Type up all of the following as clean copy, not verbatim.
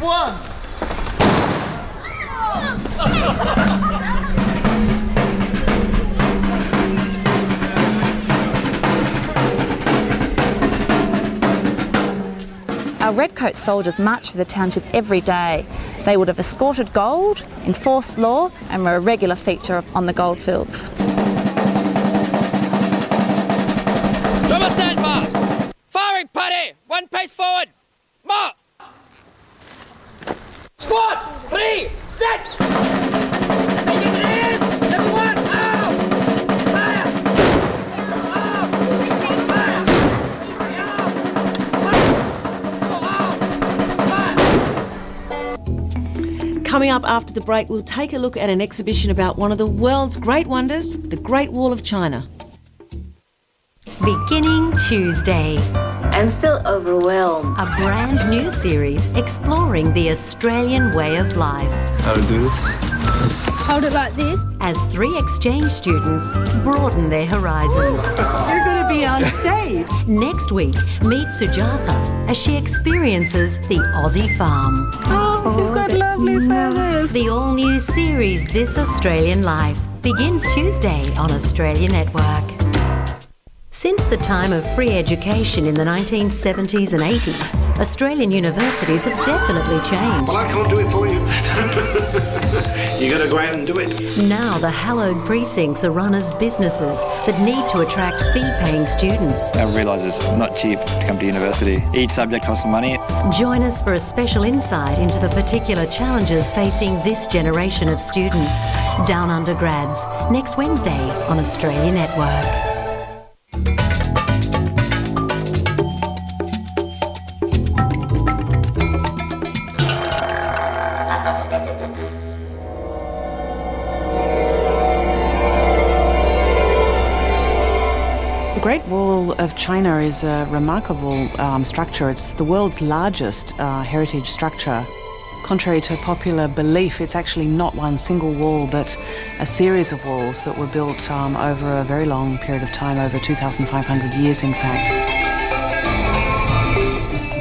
1. Our Redcoat soldiers marched through the township every day. They would have escorted gold, enforced law, and were a regular feature on the goldfields. Drummer, stand fast! Firing party! 1 pace forward! Mark! Squad! 3! Set! Take it in! Everyone, out! Fire! Out! Fire! Coming up after the break, we'll take a look at an exhibition about one of the world's great wonders, the Great Wall of China. Beginning Tuesday. I'm still overwhelmed. A brand new series exploring the Australian way of life. How to do this? Hold it like this. As 3 exchange students broaden their horizons. You're going to be on stage. Next week, meet Sujatha as she experiences the Aussie farm. Oh, she's got lovely feathers. The all-new series This Australian Life begins Tuesday on Australia Network. Since the time of free education in the 1970s and 80s, Australian universities have definitely changed. Well, I can't do it for you. You got to go out and do it. Now the hallowed precincts are run as businesses that need to attract fee-paying students. I realise it's not cheap to come to university. Each subject costs money. Join us for a special insight into the particular challenges facing this generation of students. Down Undergrads, next Wednesday on Australia Network. The Great Wall of China is a remarkable structure. It's the world's largest heritage structure. Contrary to popular belief, it's actually not one single wall, but a series of walls that were built over a very long period of time, over 2,500 years in fact.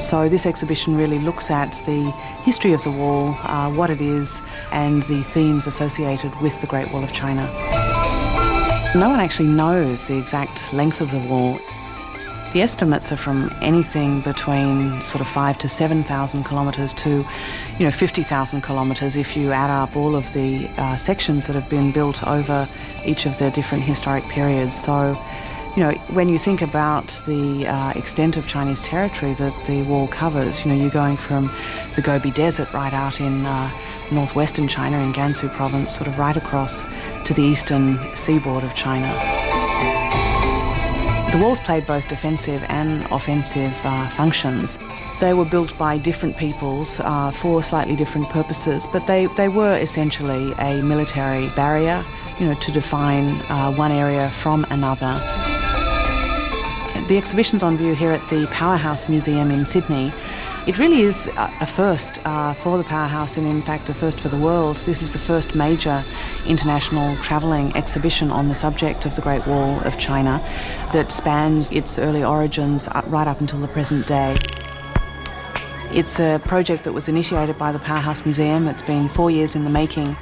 So this exhibition really looks at the history of the wall, what it is, and the themes associated with the Great Wall of China. No one actually knows the exact length of the wall. The estimates are from anything between sort of 5,000 to 7,000 kilometres to, 50,000 kilometres if you add up all of the sections that have been built over each of the different historic periods. So, when you think about the extent of Chinese territory that the wall covers, you're going from the Gobi Desert right out in northwestern China in Gansu province, sort of right across to the eastern seaboard of China. The walls played both defensive and offensive functions. They were built by different peoples for slightly different purposes, but they were essentially a military barrier, to define one area from another. The exhibition's on view here at the Powerhouse Museum in Sydney. It really is a first for the Powerhouse and in fact a first for the world. This is the first major international travelling exhibition on the subject of the Great Wall of China that spans its early origins right up until the present day. It's a project that was initiated by the Powerhouse Museum. It's been 4 years in the making.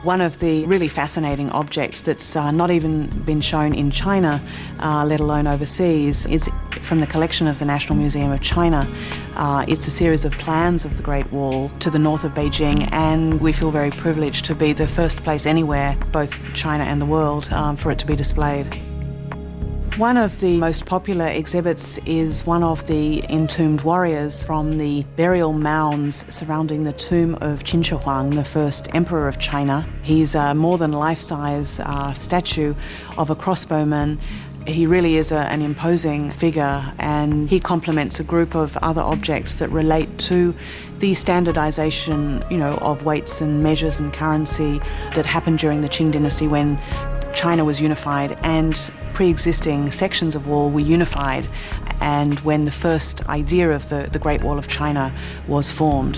One of the really fascinating objects that's not even been shown in China, let alone overseas, is from the collection of the National Museum of China. It's a series of plans of the Great Wall to the north of Beijing, and we feel very privileged to be the first place anywhere, both China and the world, for it to be displayed. One of the most popular exhibits is one of the entombed warriors from the burial mounds surrounding the tomb of Qin Shi Huang, the first emperor of China. He's a more than life-size statue of a crossbowman. He really is an imposing figure, and he complements a group of other objects that relate to the standardization, of weights and measures and currency that happened during the Qing dynasty when China was unified and pre-existing sections of wall were unified, and when the first idea of the Great Wall of China was formed.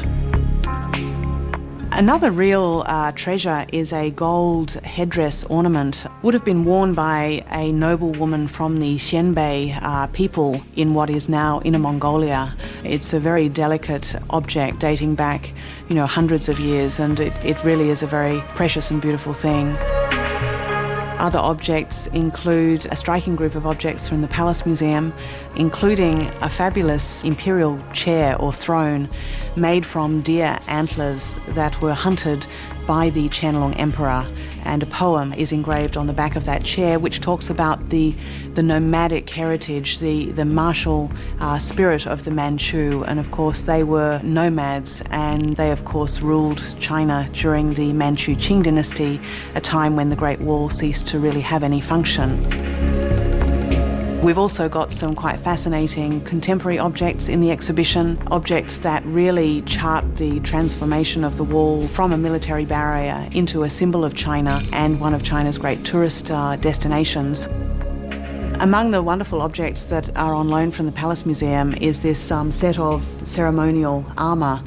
Another real treasure is a gold headdress ornament. Would have been worn by a noble woman from the Xianbei people in what is now Inner Mongolia. It's a very delicate object dating back, hundreds of years, and it really is a very precious and beautiful thing. Other objects include a striking group of objects from the Palace Museum, including a fabulous imperial chair or throne made from deer antlers that were hunted by the Qianlong Emperor. And a poem is engraved on the back of that chair which talks about the nomadic heritage, the martial spirit of the Manchu. And of course they were nomads, and they of course ruled China during the Manchu Qing dynasty, a time when the Great Wall ceased to really have any function. We've also got some quite fascinating contemporary objects in the exhibition, objects that really chart the transformation of the wall from a military barrier into a symbol of China and one of China's great tourist destinations. Among the wonderful objects that are on loan from the Palace Museum is this set of ceremonial armour